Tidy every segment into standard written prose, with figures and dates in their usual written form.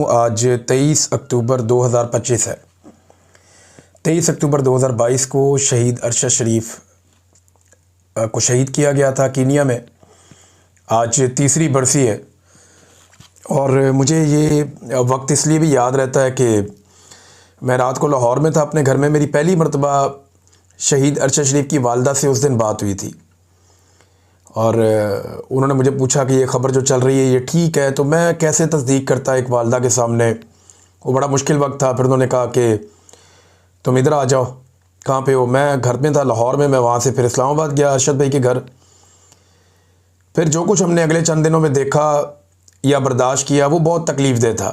आज 23 अक्टूबर 2025 है। 23 अक्टूबर 2022 को शहीद अरशद शरीफ को शहीद किया गया था कीनिया में। आज तीसरी बरसी है और मुझे ये वक्त इसलिए भी याद रहता है कि मैं रात को लाहौर में था अपने घर में। मेरी पहली मरतबा शहीद अरशद शरीफ की वालदा से उस दिन बात हुई थी और उन्होंने मुझे पूछा कि ये ख़बर जो चल रही है ये ठीक है। तो मैं कैसे तस्दीक करता एक वालदा के सामने, वो बड़ा मुश्किल वक्त था। फिर उन्होंने कहा कि तुम इधर आ जाओ। कहाँ पे हो? मैं घर में था लाहौर में। मैं वहाँ से फिर इस्लामाबाद गया अरशद भाई के घर। फिर जो कुछ हमने अगले चंद दिनों में देखा या बर्दाश्त किया वो बहुत तकलीफ़ दे था।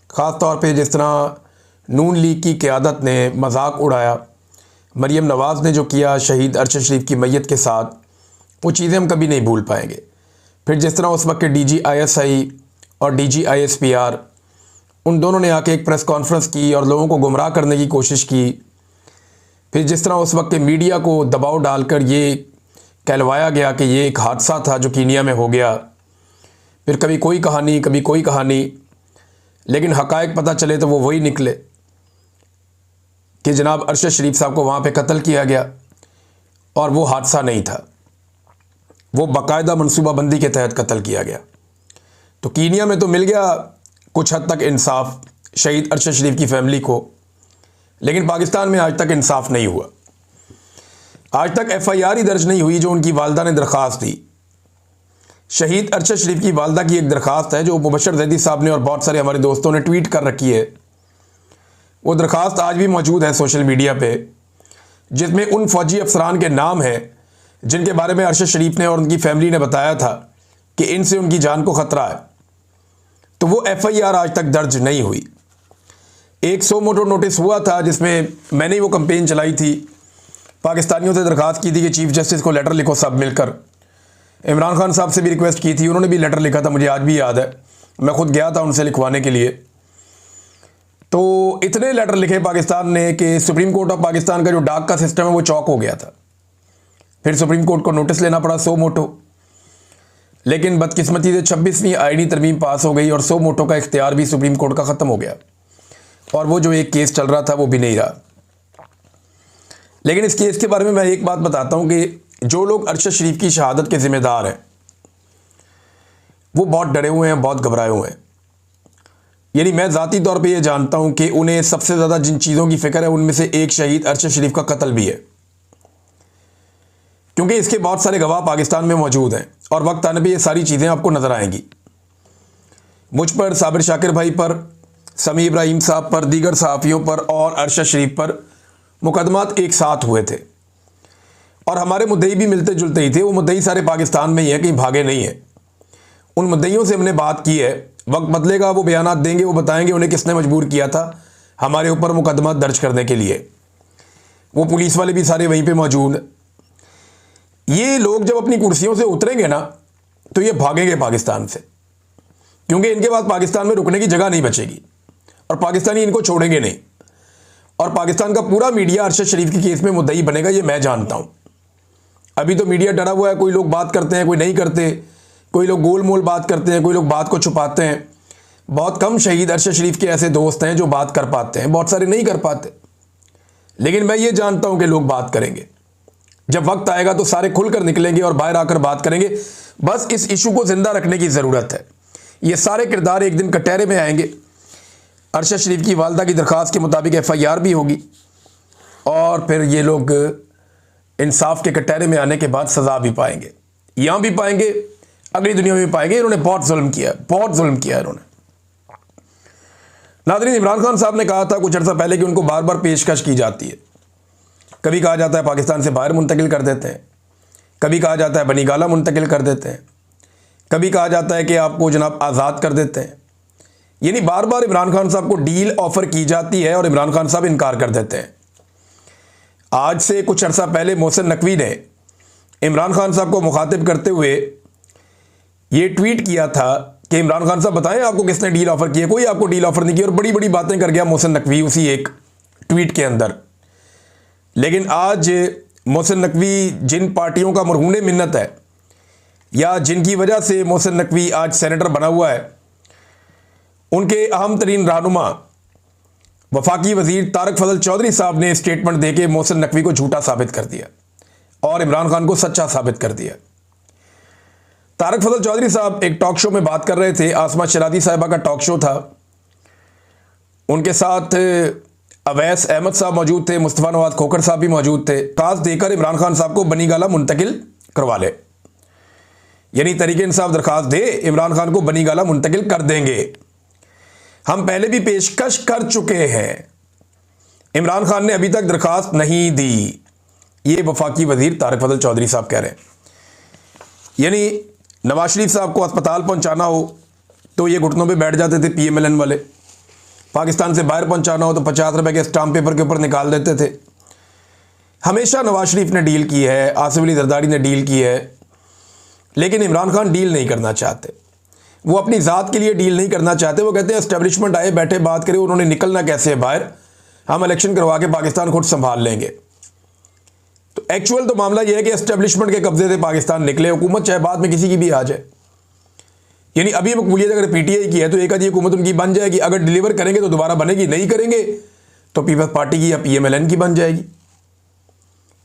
ख़ास तौर पे जिस तरह नून लीग की क़यादत ने मजाक उड़ाया, मरीम नवाज़ ने जो किया शहीद अरशद शरीफ की मैयत के साथ, वो चीज़ें हम कभी नहीं भूल पाएंगे। फिर जिस तरह उस वक्त के DGISI और DGISPR उन दोनों ने आके एक प्रेस कॉन्फ्रेंस की और लोगों को गुमराह करने की कोशिश की। फिर जिस तरह उस वक्त के मीडिया को दबाव डालकर ये कहलवाया गया कि ये एक हादसा था जो कीनिया में हो गया। फिर कभी कोई कहानी कभी कोई कहानी, लेकिन हक़ाइक़ पता चले तो वो वही निकले कि जनाब अरशद शरीफ साहब को वहाँ पे कत्ल किया गया और वो हादसा नहीं था, वो बाकायदा मनसूबाबंदी के तहत कत्ल किया गया। तो कीनिया में तो मिल गया कुछ हद तक इंसाफ शहीद अरशद शरीफ की फैमिली को, लेकिन पाकिस्तान में आज तक इंसाफ नहीं हुआ। आज तक FIR ही दर्ज नहीं हुई जो उनकी वालदा ने दरख्वास्त दी। शहीद अरशद शरीफ की वालदा की एक दरख्वास्त है जो मुबशर जैदी साहब ने और बहुत सारे हमारे दोस्तों ने ट्वीट कर रखी है। वो दरख्वास्त आज भी मौजूद है सोशल मीडिया पे, जिसमें उन फ़ौजी अफसरान के नाम हैं जिनके बारे में अरशद शरीफ ने और उनकी फैमिली ने बताया था कि इनसे उनकी जान को ख़तरा है। तो वो FIR आज तक दर्ज नहीं हुई। एक सो मोटो नोटिस हुआ था जिसमें मैंने ही वो कंपेन चलाई थी, पाकिस्तानियों से दरख्वास्त की थी कि चीफ जस्टिस को लेटर लिखो सब मिलकर। इमरान खान साहब से भी रिक्वेस्ट की थी, उन्होंने भी लेटर लिखा था, मुझे आज भी याद है। मैं खुद गया था उनसे लिखवाने के लिए। तो इतने लेटर लिखे पाकिस्तान ने कि सुप्रीम कोर्ट ऑफ पाकिस्तान का जो डाक का सिस्टम है वो चौक हो गया था। फिर सुप्रीम कोर्ट को नोटिस लेना पड़ा सो मोटो, लेकिन बदकिस्मती से 26वीं आईनी तरमीम पास हो गई और सो मोटो का इख्तियार भी सुप्रीम कोर्ट का ख़त्म हो गया और वो जो एक केस चल रहा था वो भी नहीं रहा। लेकिन इस केस के बारे में मैं एक बात बताता हूँ कि जो लोग अरशद शरीफ की शहादत के ज़िम्मेदार हैं वो बहुत डरे हुए हैं, बहुत घबराए हुए हैं। यानी मैं ज़ाती तौर पे ये जानता हूँ कि उन्हें सबसे ज़्यादा जिन चीज़ों की फ़िक्र है उनमें से एक शहीद अरशद शरीफ का कत्ल भी है, क्योंकि इसके बहुत सारे गवाह पाकिस्तान में मौजूद हैं और वक्त आने पे ये सारी चीज़ें आपको नज़र आएंगी। मुझ पर, साबिर शाकिर भाई पर, समी इब्राहिम साहब पर, दीगर सहाफ़ियों पर और अरशद शरीफ पर मुकदमात एक साथ हुए थे और हमारे मुद्दई भी मिलते जुलते ही थे। वो मुद्दई सारे पाकिस्तान में ही हैं, कहीं भागे नहीं हैं। उन मुद्दईयों से हमने बात की है, वक्त बदलेगा वो बयानात देंगे, वो बताएंगे उन्हें किसने मजबूर किया था हमारे ऊपर मुकदमा दर्ज करने के लिए। वो पुलिस वाले भी सारे वहीं पे मौजूद हैं। ये लोग जब अपनी कुर्सियों से उतरेंगे ना तो ये भागेंगे पाकिस्तान से, क्योंकि इनके पास पाकिस्तान में रुकने की जगह नहीं बचेगी और पाकिस्तानी इनको छोड़ेंगे नहीं। और पाकिस्तान का पूरा मीडिया अरशद शरीफ के केस में मुद्दई बनेगा, ये मैं जानता हूँ। अभी तो मीडिया डरा हुआ है, कोई लोग बात करते हैं, कोई नहीं करते, कोई लोग गोल मोल बात करते हैं, कोई लोग बात को छुपाते हैं। बहुत कम शहीद अरशद शरीफ के ऐसे दोस्त हैं जो बात कर पाते हैं, बहुत सारे नहीं कर पाते। लेकिन मैं ये जानता हूँ कि लोग बात करेंगे। जब वक्त आएगा तो सारे खुलकर निकलेंगे और बाहर आकर बात करेंगे। बस इस इशू को जिंदा रखने की ज़रूरत है। ये सारे किरदार एक दिन कटहरे में आएंगे। अरशद शरीफ की वालदा की दरख्वास्त के मुताबिक FIR भी होगी और फिर ये लोग इंसाफ के कटहरे में आने के बाद सज़ा भी पाएंगे, यहाँ भी पाएंगे, अगली दुनिया में भी पाएंगे। इन्होंने बहुत जुल्म किया, बहुत जुल्म किया इन्होंने। नाज़रीन, इमरान खान साहब ने कहा था कुछ अर्सा पहले कि उनको बार बार पेशकश की जाती है। कभी कहा जाता है पाकिस्तान से बाहर मुंतकिल कर देते हैं, कभी कहा जाता है बनीगाला मुंतकिल कर देते हैं, कभी कहा जाता है कि आपको जनाब आज़ाद कर देते हैं। यानी बार बार इमरान खान साहब को डील ऑफ़र की जाती है और इमरान खान साहब इनकार कर देते हैं। आज से कुछ अर्सा पहले मोहसिन नकवी ने इमरान खान साहब को मुखातिब करते हुए ये ट्वीट किया था कि इमरान खान साहब बताएं आपको किसने डील ऑफ़र की है। कोई आपको डील ऑफ़र नहीं की और बड़ी बड़ी बातें कर गया मोहसिन नकवी उसी एक ट्वीट के अंदर। लेकिन आज मोहसिन नकवी जिन पार्टियों का मरहून मिन्नत है या जिनकी वजह से मोहसिन नकवी आज सेनेटर बना हुआ है, उनके अहम तरीन रहनुमा वफाकी वजीर तारक फजल चौधरी साहब ने स्टेटमेंट देके मोहसिन नकवी को झूठा साबित कर दिया और इमरान खान को सच्चा साबित कर दिया। तारक फजल चौधरी साहब एक टॉक शो में बात कर रहे थे, आसमा शरादी साहिबा का टॉक शो था, उनके साथ अवैस अहमद साहब मौजूद थे, मुस्तफ़ा नवाज खोखर साहब भी मौजूद थे। टास्क देकर इमरान खान साहब को बनी गाला मुंतकिल करवा ले, यानी तरीके इंसाफ दरखास्त दे, इमरान खान को बनी गाला मुंतकिल कर देंगे। हम पहले भी पेशकश कर चुके हैं, इमरान खान ने अभी तक दरखास्त नहीं दी। ये वफाकी वजीर तारक फजल चौधरी साहब कह रहे हैं। यानी नवाज शरीफ साहब को अस्पताल पहुंचाना हो तो ये घुटनों पे बैठ जाते थे PMLN वाले, पाकिस्तान से बाहर पहुंचाना हो तो 50 रुपए के स्टाम्प पेपर के ऊपर निकाल देते थे। हमेशा नवाज शरीफ ने डील की है, आसिफ अली जरदारी ने डील की है, लेकिन इमरान खान डील नहीं करना चाहते। वो अपनी ज़ात के लिए डील नहीं करना चाहते। वो कहते हैं एस्टेब्लिशमेंट आए बैठे बात करे, उन्होंने निकलना कैसे है बाहर, हम इलेक्शन करवा के पाकिस्तान खुद संभाल लेंगे। तो एक्चुअल तो मामला यह है कि एस्टेब्लिशमेंट के कब्जे से पाकिस्तान निकले, हुकूमत चाहे बाद में किसी की भी आ जाए। यानी अभी मकबूलियत अगर PTI की है तो एक आधी हुकूमत उनकी बन जाएगी, अगर डिलीवर करेंगे तो दोबारा बनेगी, नहीं करेंगे तो पीपल्स पार्टी की या PMLN की बन जाएगी।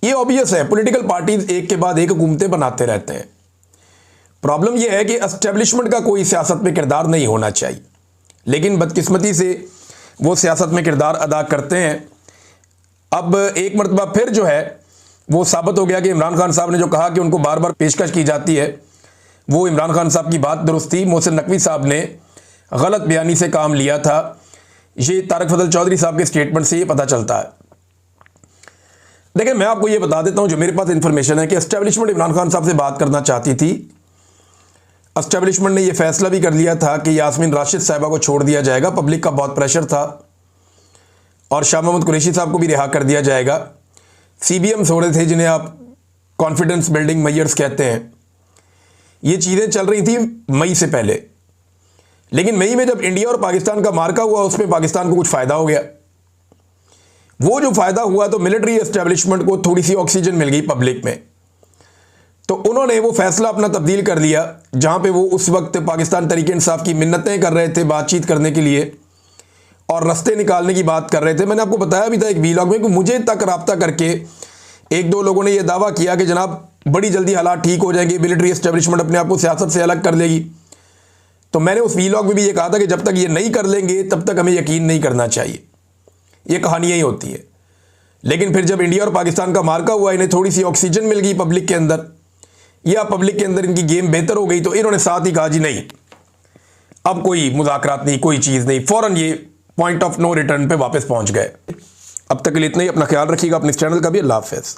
ये ऑब्वियस है, पॉलिटिकल पार्टीज एक के बाद एक हुकूमतें बनाते रहते हैं। प्रॉब्लम यह है कि एस्टेब्लिशमेंट का कोई सियासत में किरदार नहीं होना चाहिए, लेकिन बदकिस्मती से वो सियासत में किरदार अदा करते हैं। अब एक मरतबा फिर जो है वो साबित हो गया कि इमरान खान साहब ने जो कहा कि उनको बार बार पेशकश की जाती है, वो इमरान खान साहब की बात दुरुस्त थी। मोहसिन नकवी साहब ने गलत बयानी से काम लिया था। ये तारक फजल चौधरी साहब के स्टेटमेंट से ये पता चलता है। देखिए, मैं आपको ये बता देता हूं जो मेरे पास इंफॉर्मेशन है कि एस्टेब्लिशमेंट इमरान खान साहब से बात करना चाहती थी। एस्टेब्लिशमेंट ने यह फैसला भी कर लिया था कि यास्मीन राशिद साहिबा को छोड़ दिया जाएगा, पब्लिक का बहुत प्रेशर था, और शाह महमूद कुरैशी साहब को भी रिहा कर दिया जाएगा। CBMs हो रहे थे जिन्हें आप कॉन्फिडेंस बिल्डिंग मेजर्स कहते हैं। ये चीज़ें चल रही थी मई से पहले, लेकिन मई में जब इंडिया और पाकिस्तान का मार्का हुआ उसमें पाकिस्तान को कुछ फ़ायदा हो गया। वो जो फ़ायदा हुआ तो मिलिट्री एस्टेब्लिशमेंट को थोड़ी सी ऑक्सीजन मिल गई पब्लिक में, तो उन्होंने वो फैसला अपना तब्दील कर लिया। जहाँ पे वो उस वक्त पाकिस्तान तरीके इंसाफ की मिन्नतें कर रहे थे बातचीत करने के लिए और रास्ते निकालने की बात कर रहे थे। मैंने आपको बताया भी था एक वीलॉग में कि मुझे तक रब्ता करके एक दो लोगों ने यह दावा किया कि जनाब बड़ी जल्दी हालात ठीक हो जाएंगे, मिलिट्री एस्टेब्लिशमेंट अपने आप को सियासत से अलग कर लेगी। तो मैंने उस वीलॉग में भी ये कहा था कि जब तक ये नहीं कर लेंगे तब तक हमें यकीन नहीं करना चाहिए। ये कहानियाँ ही होती है। लेकिन फिर जब इंडिया और पाकिस्तान का मार्का हुआ, इन्हें थोड़ी सी ऑक्सीजन मिल गई पब्लिक के अंदर, या पब्लिक के अंदर इनकी गेम बेहतर हो गई, तो इन्होंने साथ ही कहा जी नहीं, अब कोई मुज़ाकरात नहीं, कोई चीज़ नहीं, फ़ौरन ये पॉइंट ऑफ नो रिटर्न पे वापस पहुंच गए। अब तक के लिए इतना ही। अपना ख्याल रखिएगा, अपने इस चैनल का भी। अल्लाह हाफ़िज़।